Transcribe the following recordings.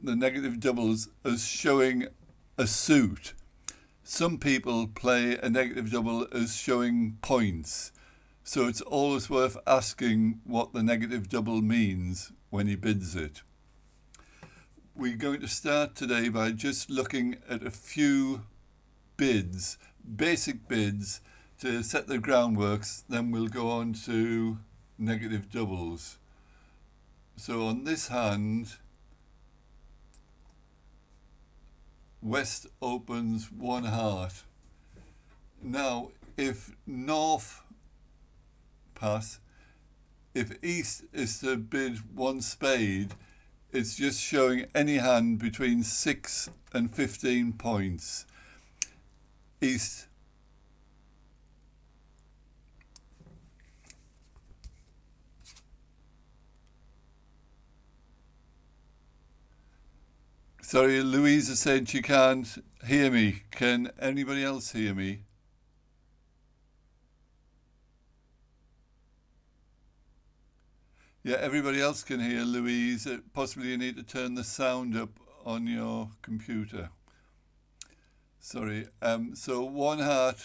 the negative doubles as showing a suit. Some people play a negative double as showing points. So it's always worth asking what the negative double means when he bids it. We're going to start today by just looking at a few bids, basic bids, to set the groundworks. Then we'll go on to negative doubles. So on this hand, West opens one heart. Now, if North pass, if East is to bid one spade, it's just showing any hand between 6 and 15 points. East Sorry, Louise is saying she can't hear me. Can anybody else hear me? Yeah, everybody else can hear Louise. Possibly you need to turn the sound up on your computer. Sorry. So one heart.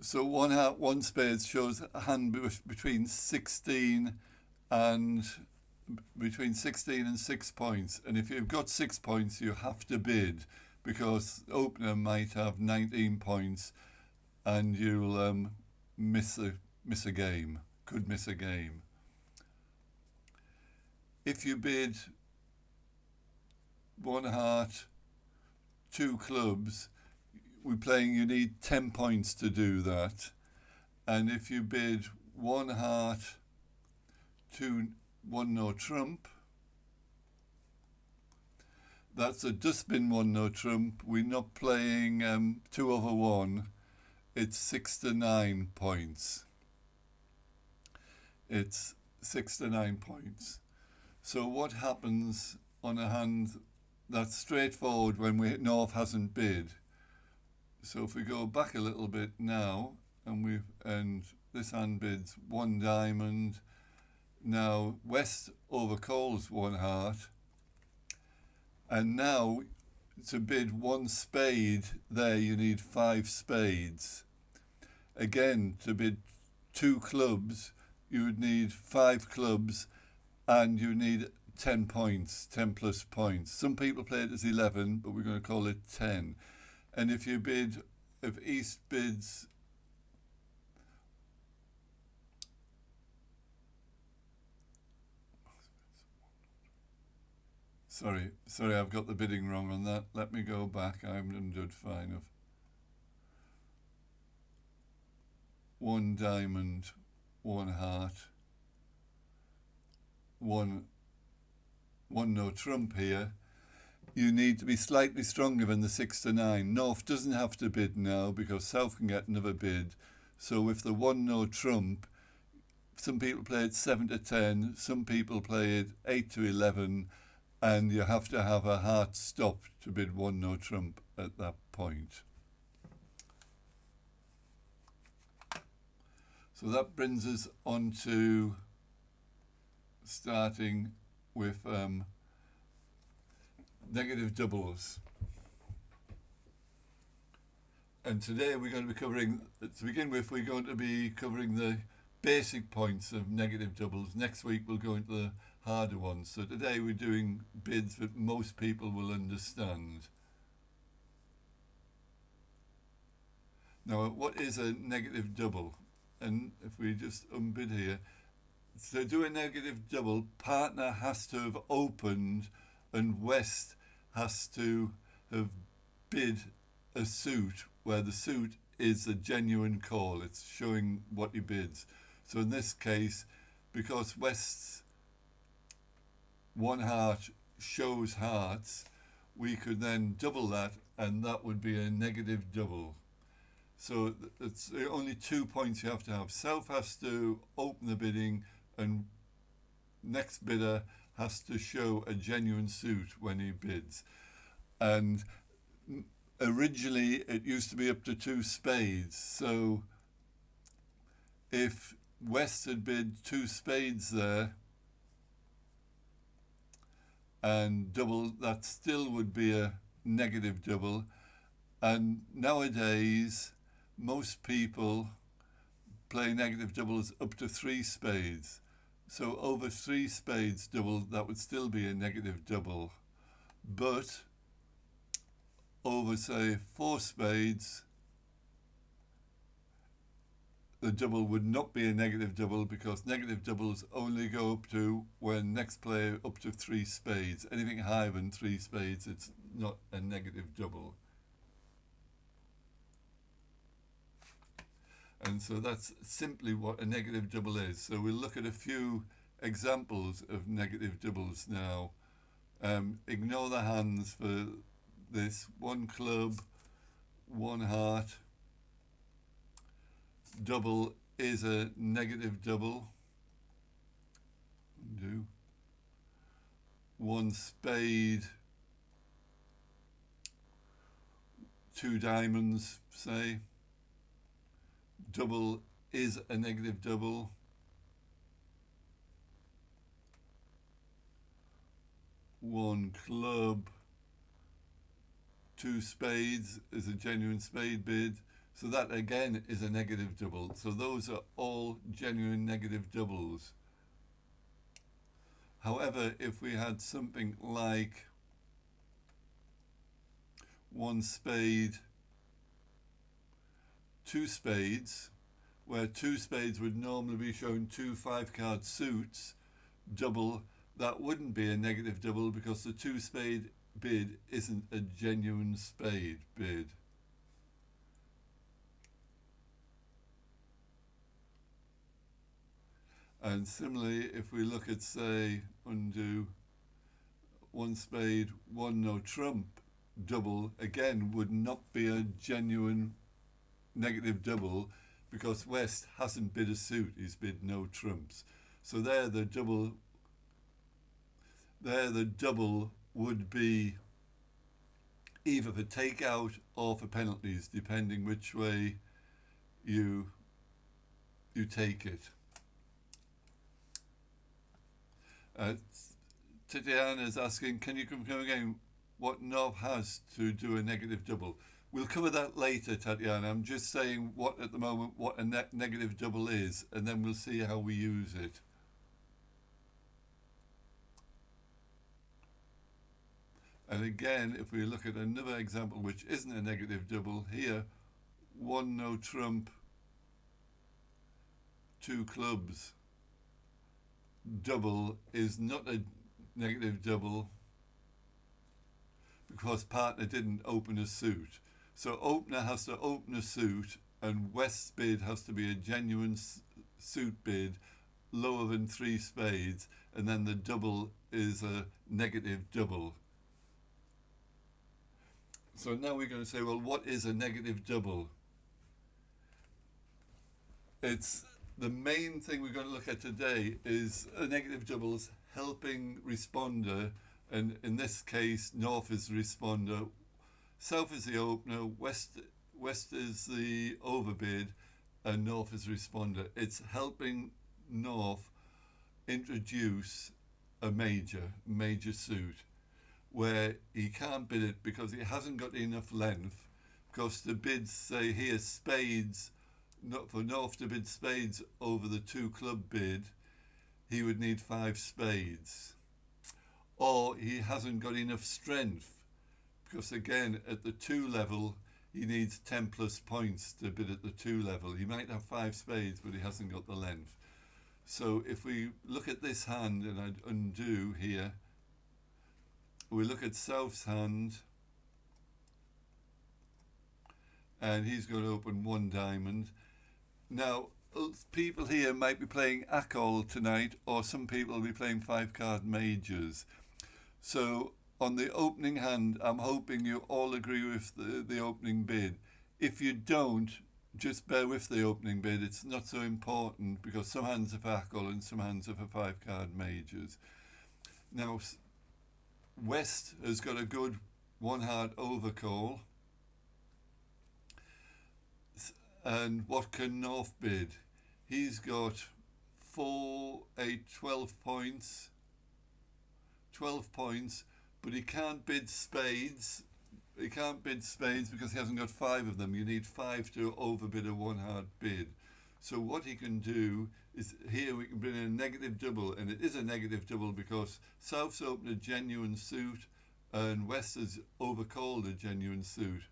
So one heart, one spade shows a hand between 16 and 6 points. And if you've got 6 points, you have to bid, because the opener might have 19 points and you'll miss a game. Could miss a game. If you bid one heart, two clubs, we're playing, you need 10 points to do that. And if you bid one heart, one no trump, that's a dustbin one no trump. We're not playing 2/1. It's 6 to 9 points. It's 6 to 9 points. So what happens on a hand that's straightforward when North hasn't bid? So if we go back a little bit now, and this hand bids one diamond. Now West overcalls one heart, and now to bid one spade there you need 5 spades. Again, to bid 2 clubs you would need 5 clubs, and you need 10 points, 10 plus points. Some people play it as 11, but we're going to call it 10. And if East bids Sorry, I've got the bidding wrong on that. Let me go back. I haven't done fine of one diamond, one heart, one no trump here. You need to be slightly stronger than the 6 to 9. North doesn't have to bid now because South can get another bid. So with the one no trump, some people play it 7 to 10, some people play it 8 to 11, and you have to have a heart stop to bid one no trump at that point. So that brings us on to starting with negative doubles. And today we're going to be covering, to begin with, we're going to be covering the basic points of negative doubles. Next week we'll go into the harder ones. So today we're doing bids that most people will understand. Now, what is a negative double? And if we just unbid here, to do a negative double, partner has to have opened and West has to have bid a suit where the suit is a genuine call. It's showing what he bids. So in this case, because West's one heart shows hearts, we could then double that, and that would be a negative double. So it's only 2 points you have to have. South has to open the bidding and next bidder has to show a genuine suit when he bids. And originally it used to be up to 2 spades. So if West had bid 2 spades there and double, that still would be a negative double. And nowadays most people play negative doubles up to 3 spades. So over 3 spades double, that would still be a negative double. But over, say, 4 spades, the double would not be a negative double, because negative doubles only go up to when next player up to 3 spades. Anything higher than 3 spades, it's not a negative double. And so that's simply what a negative double is. So we'll look at a few examples of negative doubles now. Ignore the hands for this. 1 club, 1 heart. Double is a negative double. Undo. 1 spade, 2 diamonds, say. Double is a negative double. 1 club, 2 spades is a genuine spade bid. So that again is a negative double. So those are all genuine negative doubles. However, if we had something like 1 spade, 2 spades, where 2 spades would normally be shown 2 5-card suits, double, that wouldn't be a negative double, because the 2 spade bid isn't a genuine spade bid. And similarly, if we look at, say, undo, 1 spade, 1 no trump, double, again would not be a genuine negative double, because West hasn't bid a suit, he's bid no trumps. So there the double would be either for takeout or for penalties, depending which way you take it. Tatiana is asking, can you confirm again what Nov has to do a negative double? We'll cover that later, Tatiana. I'm just saying what at the moment what a negative double is, and then we'll see how we use it. And again, if we look at another example which isn't a negative double, here, 1 no trump, 2 clubs, double is not a negative double because partner didn't open a suit. So opener has to open a suit, and West's bid has to be a genuine suit bid lower than 3 spades, and then the double is a negative double. So now we're going to say, well, what is a negative double? It's the main thing we're going to look at today is a negative doubles helping responder, and in this case, North is the responder, South is the opener, West is the overbid, and North is the responder. It's helping North introduce a major suit where he can't bid it because he hasn't got enough length, because the bids say here spades, for North to bid spades over the 2 club bid, he would need 5 spades. Or he hasn't got enough strength, because again, at the 2 level, he needs 10 plus points to bid at the 2 level. He might have 5 spades, but he hasn't got the length. So if we look at this hand, and I'd undo here, we look at South's hand, and he's going to open 1 diamond. Now, people here might be playing Akol tonight, or some people will be playing 5-card majors. So on the opening hand, I'm hoping you all agree with the opening bid. If you don't, just bear with the opening bid. It's not so important because some hands are for hackle and some hands are for 5-card majors. Now, West has got a good 1-heart overcall. And what can North bid? He's got 4, 8, 12 points. 12 points, but he can't bid spades. He can't bid spades because he hasn't got 5 of them. You need 5 to overbid a 1-heart bid. So what he can do is, here we can bring in a negative double, and it is a negative double because South's opened a genuine suit and West has overcalled a genuine suit.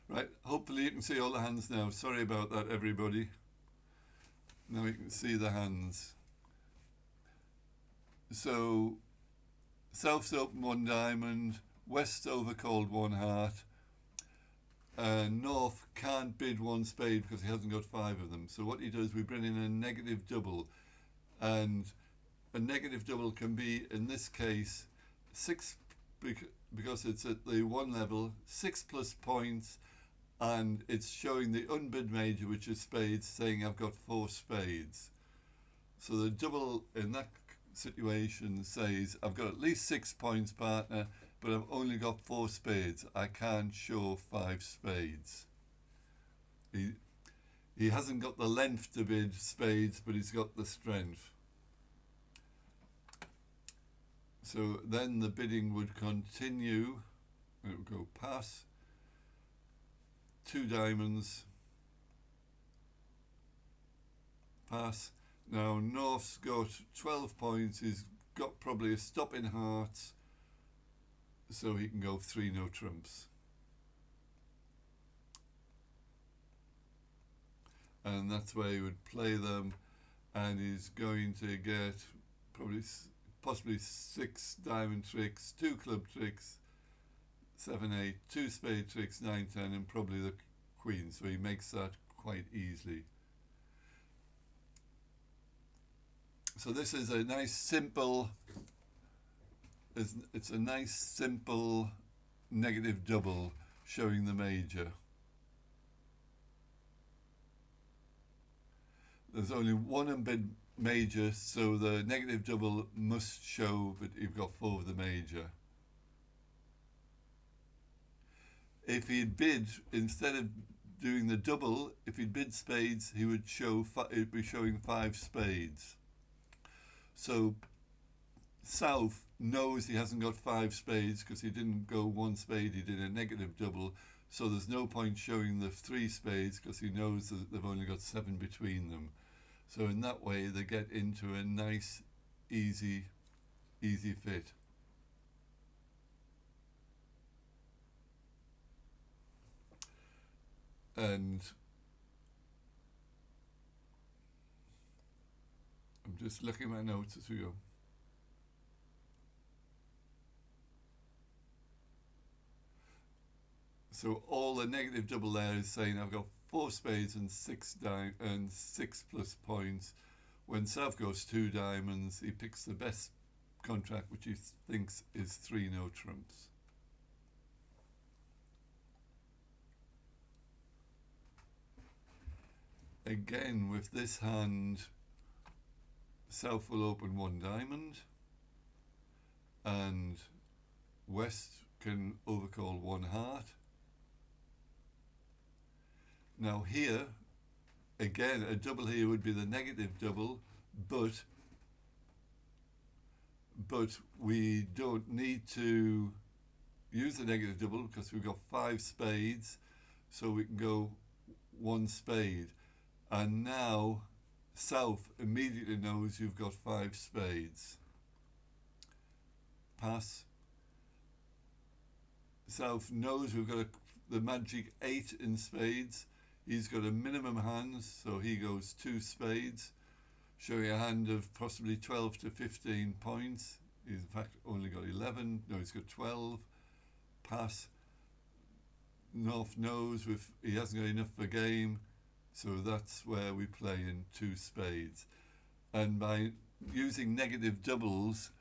Right, hopefully you can see all the hands now. Sorry about that, everybody. Now you can see the hands. So, South's open 1 diamond, West overcalled 1 heart, North can't bid 1 spade because he hasn't got 5 of them. So what he does, we bring in a negative double, and a negative double can be, in this case, 6, because it's at the 1 level, 6 plus points, and it's showing the unbid major, which is spades, saying I've got 4 spades. So the double in that situation says I've got at least 6 points, partner, but I've only got 4 spades. I can't show 5 spades. He hasn't got the length to bid spades, but he's got the strength. So then the bidding would continue. It would go pass, 2 diamonds, pass. Now North's got 12 points, he's got probably a stop in hearts, so he can go 3 no trumps. And that's where he would play them, and he's going to get possibly 6 diamond tricks, 2 club tricks, 7, 8, 2 spade tricks, 9, 10, and probably the queen, so he makes that quite easily. So this is a nice simple, it's a nice simple negative double showing the major. There's only 1 unbid major, so the negative double must show that you've got 4 of the major. If he'd bid, instead of doing the double, if he'd bid spades, he would show, it'd be showing 5 spades. So South knows he hasn't got 5 spades because he didn't go 1 spade, he did a negative double, so there's no point showing the 3 spades because he knows that they've only got 7 between them. So in that way they get into a nice, easy fit. And I'm just looking at my notes as we go. So all the negative double there is saying I've got 4 spades and 6 plus points. When South goes 2 diamonds, he picks the best contract, which he thinks is 3 no trumps. Again, with this hand, South will open 1 diamond, and West can overcall 1 heart. Now here, again, a double here would be the negative double, but we don't need to use the negative double because we've got 5 spades, so we can go 1 spade. And now South immediately knows you've got 5 spades. Pass. South knows we've got the magic 8 in spades. He's got a minimum hand, so he goes 2 spades, showing a hand of possibly 12 to 15 points. He's in fact only got 11. No, he's got 12. Pass. North knows he hasn't got enough for game, so that's where we play in 2 spades. And by using negative doubles,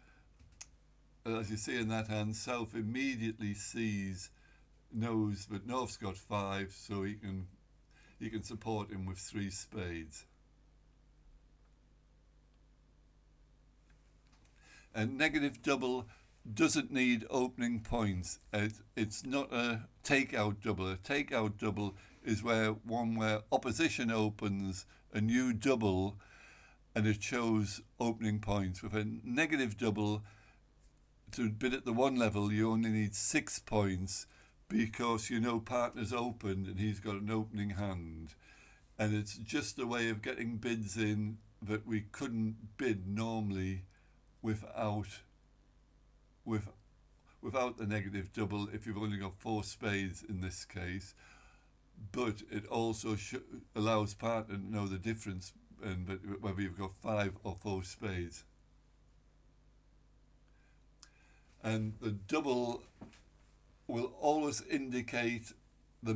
as you see in that hand, South immediately knows that North's got 5, so he can support him with 3 spades. A negative double doesn't need opening points. It's not a takeout double. A takeout double is where opposition opens a new double and it shows opening points. With a negative double, to bid at the 1 level, you only need 6 points because you know partner's opened and he's got an opening hand. And it's just a way of getting bids in that we couldn't bid normally without the negative double if you've only got 4 spades in this case. But it also allows partner to know the difference and whether you've got 5 or 4 spades. And the double will always indicate the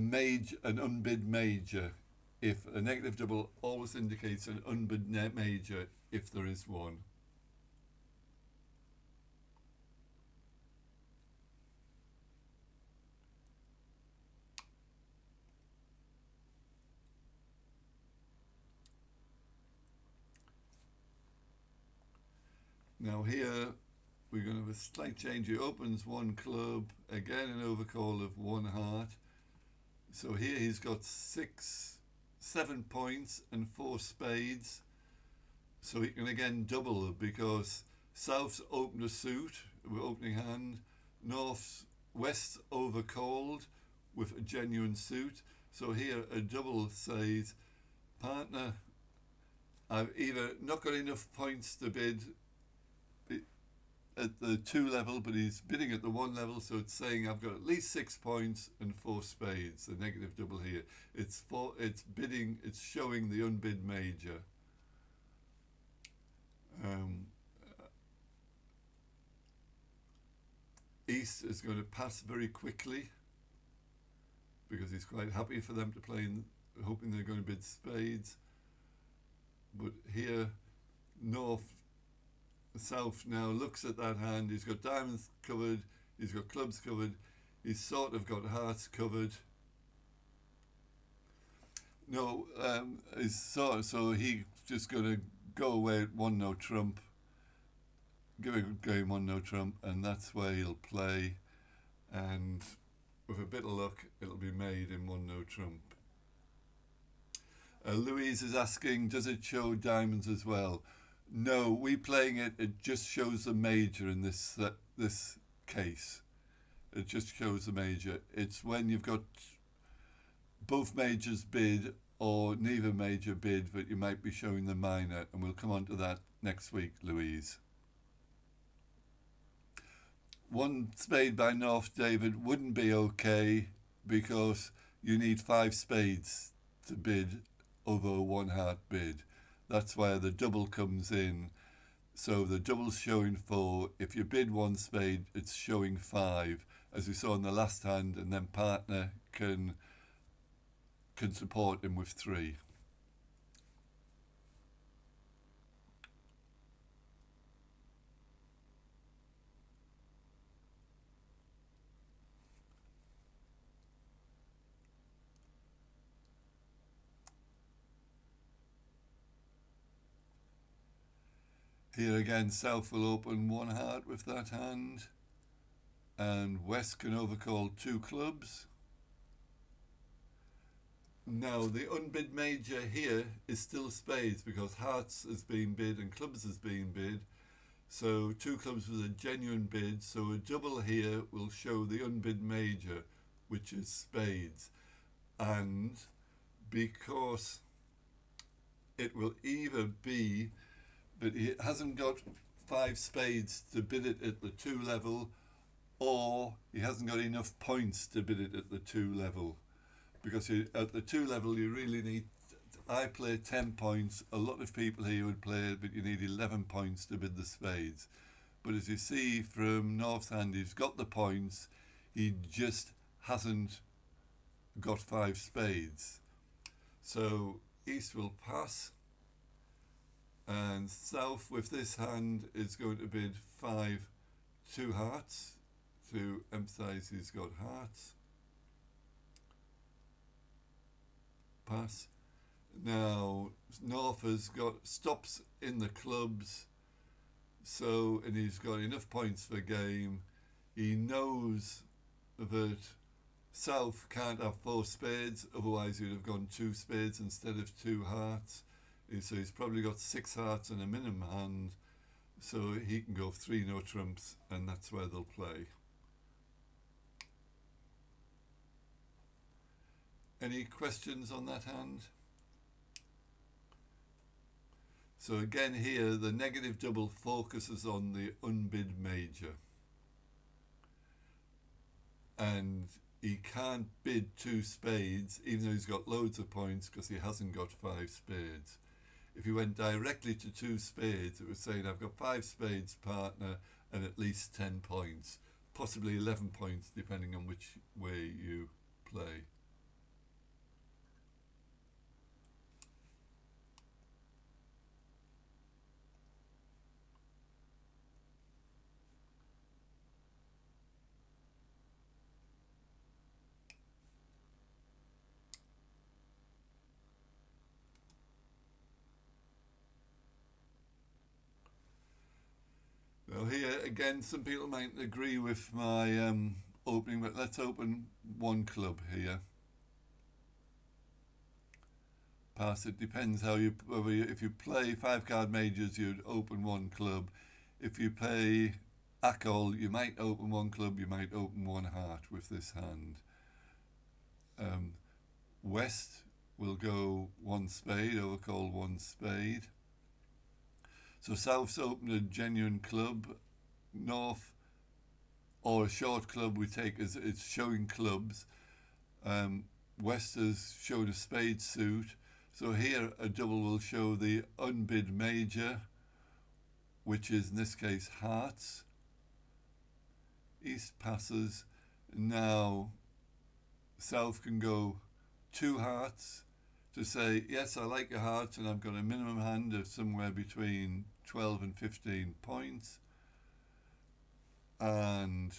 an unbid major. If a negative double always indicates an unbid major if there is one. Now here we're going to have a slight change. He opens 1 club, again an overcall of 1 heart. So here he's got 7 points and 4 spades. So he can again double because South's opened a suit with opening hand. West's overcalled with a genuine suit. So here a double says, partner, I've either not got enough points to bid at the 2 level, but he's bidding at the 1 level, so it's saying I've got at least 6 points and 4 spades. The negative double here. It's bidding. It's showing the unbid major. East is going to pass very quickly because he's quite happy for them to play, hoping they're going to bid spades. But here, South now looks at that hand. He's got diamonds covered, he's got clubs covered, he's sort of got hearts covered. No, so he's just going to go away at 1-no trump, give a game 1-no trump, and that's where he'll play. And with a bit of luck, it'll be made in 1-no trump. Louise is asking, does it show diamonds as well? No, we playing it just shows the major in this case. It just shows the major. It's when you've got both majors bid or neither major bid that you might be showing the minor, and we'll come on to that next week, Louise. 1 spade by North David wouldn't be okay because you need 5 spades to bid over a 1 heart bid. That's where the double comes in. So the double's showing 4. If you bid 1 spade, it's showing 5, as we saw in the last hand, and then partner can support him with 3. Here again, South will open 1 heart with that hand, and West can overcall 2 clubs. Now the unbid major here is still spades because hearts has been bid and clubs has been bid. So 2 clubs was a genuine bid, so a double here will show the unbid major, which is spades. And because it will either be but he hasn't got 5 spades to bid it at the 2 level, or he hasn't got enough points to bid it at the 2 level. Because at the 2 level you really need, I play 10 points, a lot of people here would play it, but you need 11 points to bid the spades. But as you see from North's hand, he's got the points, he just hasn't got 5 spades. So East will pass. And South with this hand is going to bid 5 2 hearts to emphasise he's got hearts. Pass. Now North has got stops in the clubs, so, and he's got enough points for game. He knows that South can't have 4 spades, otherwise he'd have gone 2 spades instead of 2 hearts. So he's probably got 6 hearts and a minimum hand, so he can go 3 no trumps, and that's where they'll play. Any questions on that hand? So again here, the negative double focuses on the unbid major. And he can't bid 2 spades, even though he's got loads of points, because he hasn't got 5 spades. If he went directly to 2 spades, it was saying, I've got 5 spades, partner, and at least 10 points, possibly 11 points, depending on which way you play. Now here again, some people might agree with my opening, but let's open 1 club here. Pass. It depends how you, if you play 5 card majors, you'd open 1 club. If you play Akol, you might open 1 club, you might open 1 heart with this hand. West will go 1 spade, overcall 1 spade. So South's opened a genuine club. North, or a short club we take as it's showing clubs. West has showed a spade suit. So here a double will show the unbid major, which is in this case hearts. East passes. Now South can go 2 hearts to say, yes, I like a heart, and I've got a minimum hand of somewhere between 12 and 15 points. And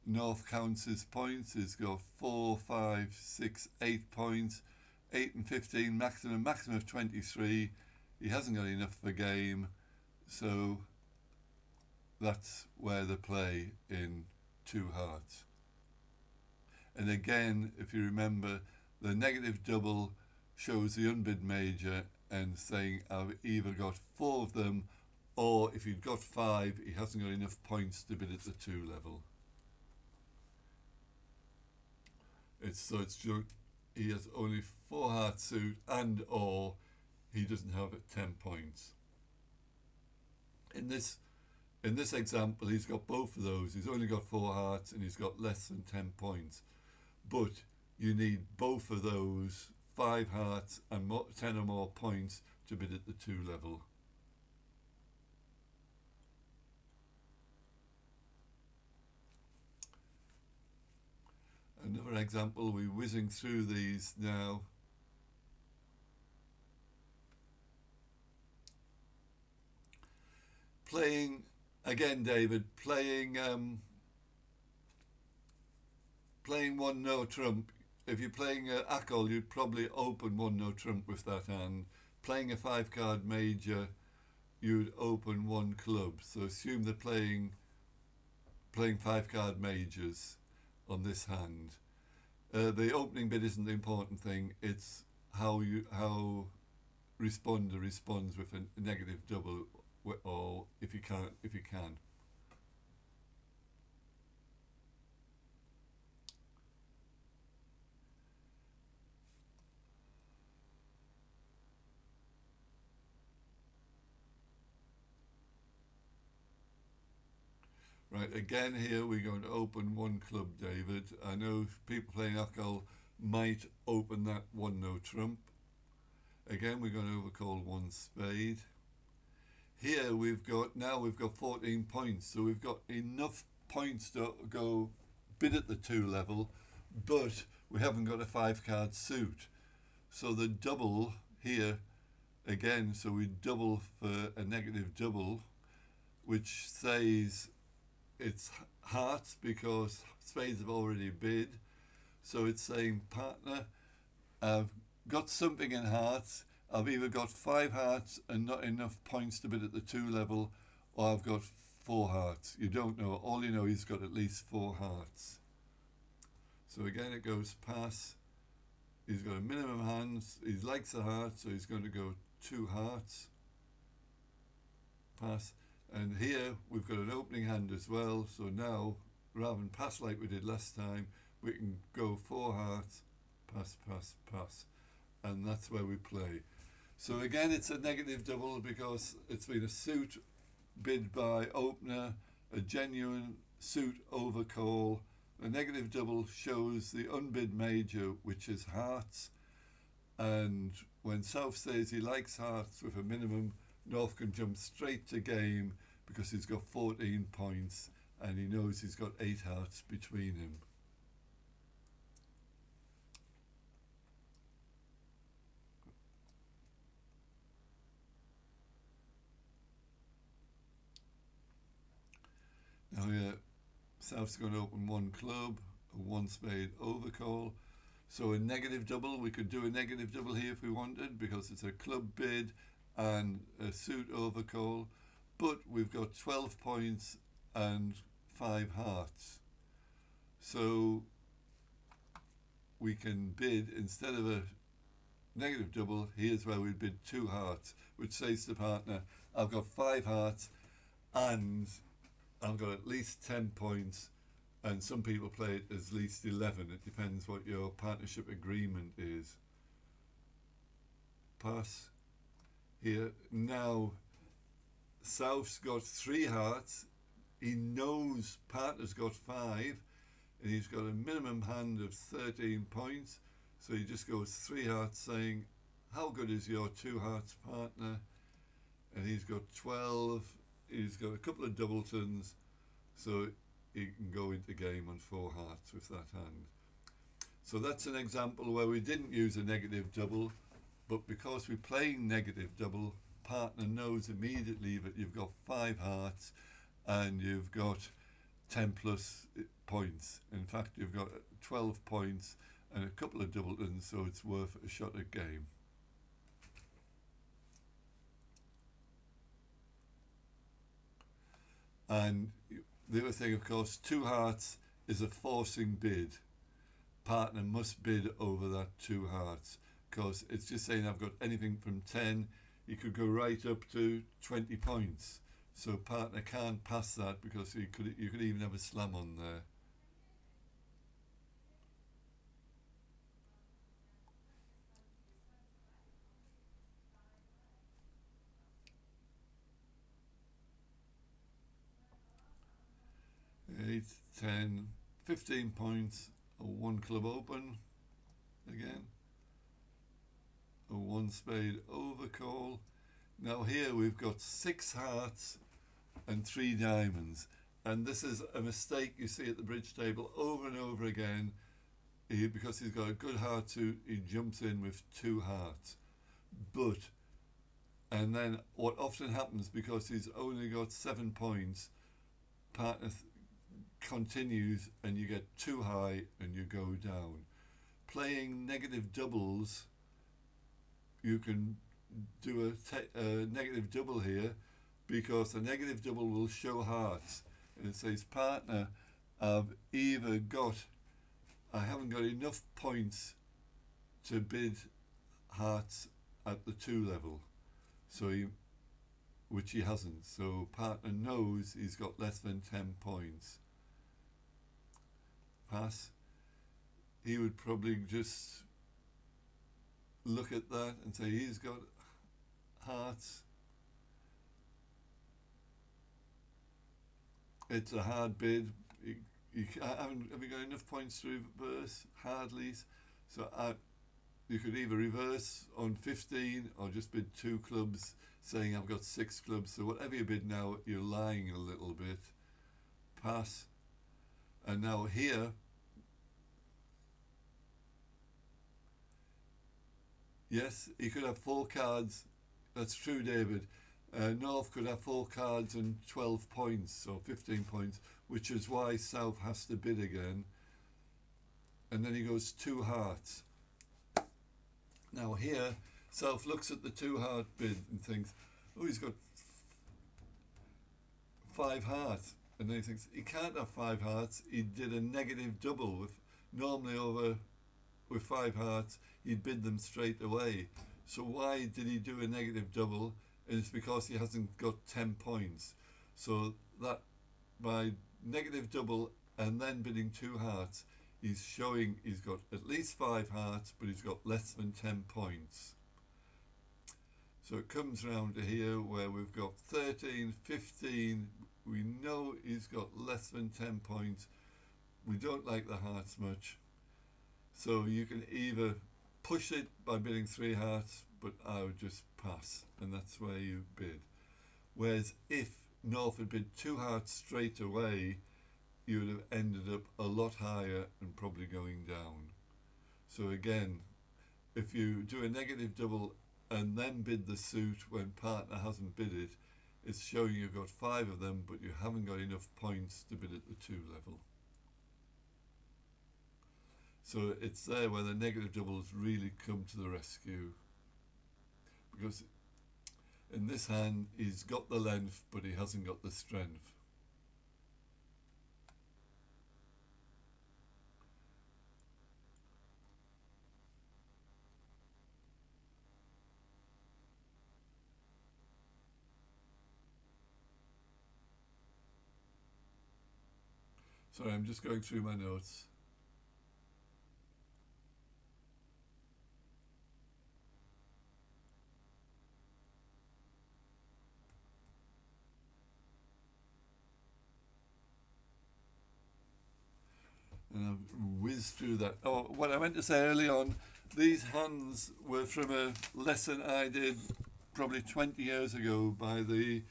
North counts his points. He's got 4, 5, 6, 8 points. 8 and 15, maximum of 23. He hasn't got enough for game, so that's where they play in 2 hearts. And again, if you remember, the negative double shows the unbid major and saying I've either got 4 of them, or if you've got 5, he hasn't got enough points to bid at the 2 level. He has only 4 heart suit, and or he doesn't have 10 points. In this example, he's got both of those. He's only got 4 hearts and he's got less than 10 points. But you need both of those 5 hearts and 10 or more points to bid at the 2 level. Another example, we're whizzing through these now. Playing, again David, playing 1 no trump. If you're playing Akol, you'd probably open 1 no trump with that hand. Playing a 5 card major, you'd open 1 club. So assume they're playing 5 card majors on this hand. The opening bid isn't the important thing. It's how responder responds with a negative double, or if you can. Right, again here we're going to open 1 club, David. I know people playing Akol might open that 1 no trump. Again, we're going to overcall 1 spade. Here we've got 14 points, so we've got enough points to go bid at the 2 level, but we haven't got a 5 card suit. So the double here again, so we double for a negative double, which says it's hearts because spades have already bid. So it's saying, partner, I've got something in hearts. I've either got 5 hearts and not enough points to bid at the 2 level, or I've got 4 hearts. You don't know. All you know, he's got at least 4 hearts. So again, it goes pass. He's got a minimum hands. He likes the heart, so he's going to go 2 hearts. Pass. And here we've got an opening hand as well. So now, rather than pass like we did last time, we can go 4 hearts, pass, pass, pass. And that's where we play. So again, it's a negative double because it's been a suit bid by opener, a genuine suit overcall. A negative double shows the unbid major, which is hearts. And when South says he likes hearts with a minimum, North can jump straight to game because he's got 14 points and he knows he's got 8 hearts between him. Now here, South's going to open 1 club, a 1 spade overcall. So a negative double, we could do a negative double here if we wanted because it's a club bid and a suit overcall. But we've got 12 points and 5 hearts. So we can bid, instead of a negative double, here's where we bid 2 hearts, which says to partner, I've got 5 hearts and I've got at least 10 points, and some people play it as least 11. It depends what your partnership agreement is. Pass here. Now, South's got 3 hearts. He knows partner's got 5, and he's got a minimum hand of 13 points. So he just goes 3 hearts saying, how good is your 2 hearts partner? And he's got 12. He's got a couple of doubletons, so he can go into game on 4 hearts with that hand. So that's an example where we didn't use a negative double, but because we're playing negative double, partner knows immediately that you've got 5 hearts and you've got 10 plus points. In fact, you've got 12 points and a couple of doubletons, so it's worth a shot at game. And the other thing, of course, 2 hearts is a forcing bid. Partner must bid over that 2 hearts because it's just saying I've got anything from 10. You could go right up to 20 points. So partner can't pass that because you could even have a slam on there. Eight, 10, 15 points, a 1 club open again, a 1 spade overcall. Now here we've got 6 hearts and 3 diamonds, and this is a mistake you see at the bridge table over and over again. Because he's got a good heart suit, he jumps in with 2 hearts. And then what often happens, because he's only got 7 points, partner continues and you get too high and you go down. Playing negative doubles, you can do a negative double here because a negative double will show hearts, and it says, partner, I haven't got enough points to bid hearts at the 2 level, which he hasn't. So partner knows he's got less than 10 points. Pass. He would probably just look at that and say he's got hearts. It's a hard bid. Have you got enough points to reverse? Hardly. So you could either reverse on 15 or just bid 2 clubs, saying I've got 6 clubs. So whatever you bid now, you're lying a little bit. Pass. And now here, yes, he could have 4 cards That's true, David. North could have 4 cards and 12 points, or 15 points, which is why South has to bid again. And then he goes 2 hearts. Now here, South looks at the 2 heart bid and thinks, oh, he's got 5 hearts. And then he thinks, he can't have 5 hearts. He did a negative double. Normally with 5 hearts, he'd bid them straight away. So why did he do a negative double? And it's because he hasn't got 10 points. So that by negative double and then bidding 2 hearts, he's showing he's got at least 5 hearts, but he's got less than 10 points. So it comes round to here where we've got 13, 15. We know he's got less than 10 points. We don't like the hearts much. So you can either push it by bidding 3 hearts, but I would just pass, and that's where you bid. Whereas if North had bid 2 hearts straight away, you would have ended up a lot higher and probably going down. So again, if you do a negative double and then bid the suit when partner hasn't bid it, it's showing you've got 5 of them, but you haven't got enough points to bid at the 2 level. So it's there where the negative doubles really come to the rescue, because in this hand he's got the length but he hasn't got the strength. Sorry, I'm just going through my notes. And I've whizzed through that. Oh, what I meant to say early on, these hands were from a lesson I did probably 20 years ago by the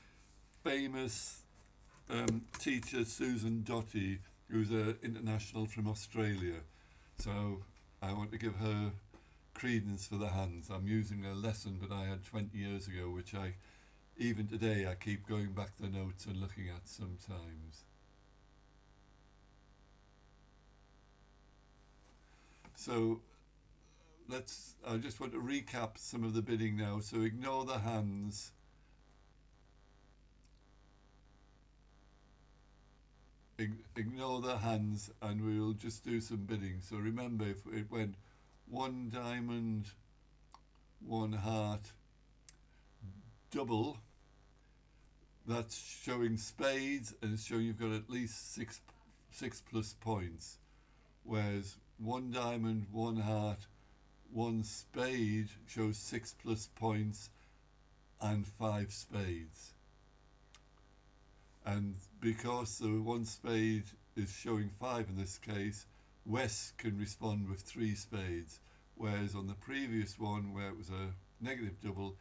famous teacher Susan Doty, who's an international from Australia. So I want to give her credence for the hands. I'm using a lesson that I had 20 years ago, which even today I keep going back the notes and looking at sometimes. So I just want to recap some of the bidding now. So ignore the hands. Ignore the hands and we'll just do some bidding. So remember, if it went 1 diamond, 1 heart, double, that's showing spades and it's showing you've got at least six plus points. Whereas 1 diamond, 1 heart, 1 spade shows 6 plus points and 5 spades. And because the 1 spade is showing 5 in this case, West can respond with 3 spades, whereas on the previous one where it was a negative double,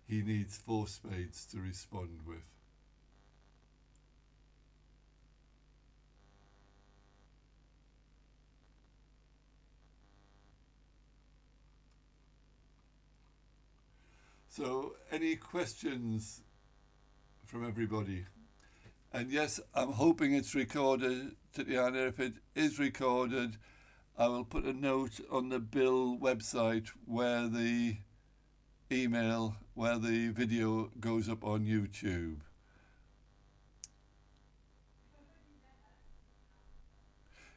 he needs 4 spades to respond with. So any questions from everybody? And yes, I'm hoping it's recorded, Tatiana. If it is recorded, I will put a note on the Bill website where the video goes up on YouTube.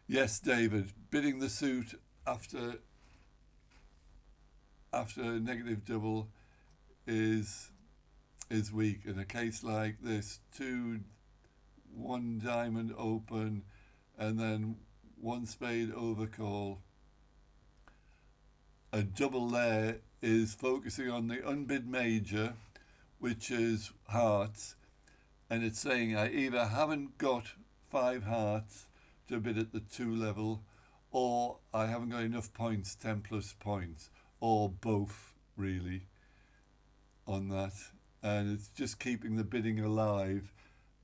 Yes, David, bidding the suit after a negative double is weak. In a case like this, 1 diamond open and then 1 spade overcall. A double there is focusing on the unbid major, which is hearts, and it's saying I either haven't got 5 hearts to bid at the 2 level, or I haven't got enough points, 10 plus points, or both really on that. And it's just keeping the bidding alive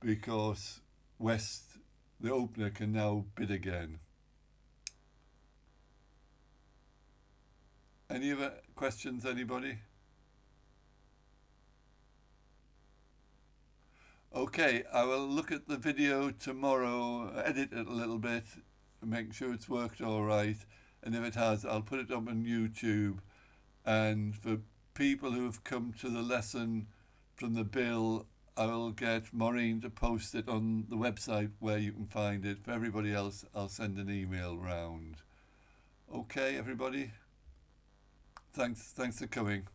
because West, the opener, can now bid again. Any other questions, anybody? Okay, I will look at the video tomorrow, edit it a little bit, make sure it's worked all right, and if it has, I'll put it up on YouTube. And for people who have come to the lesson from the bill, I will get Maureen to post it on the website where you can find it. For everybody else, I'll send an email round. Okay, everybody? Thanks for coming.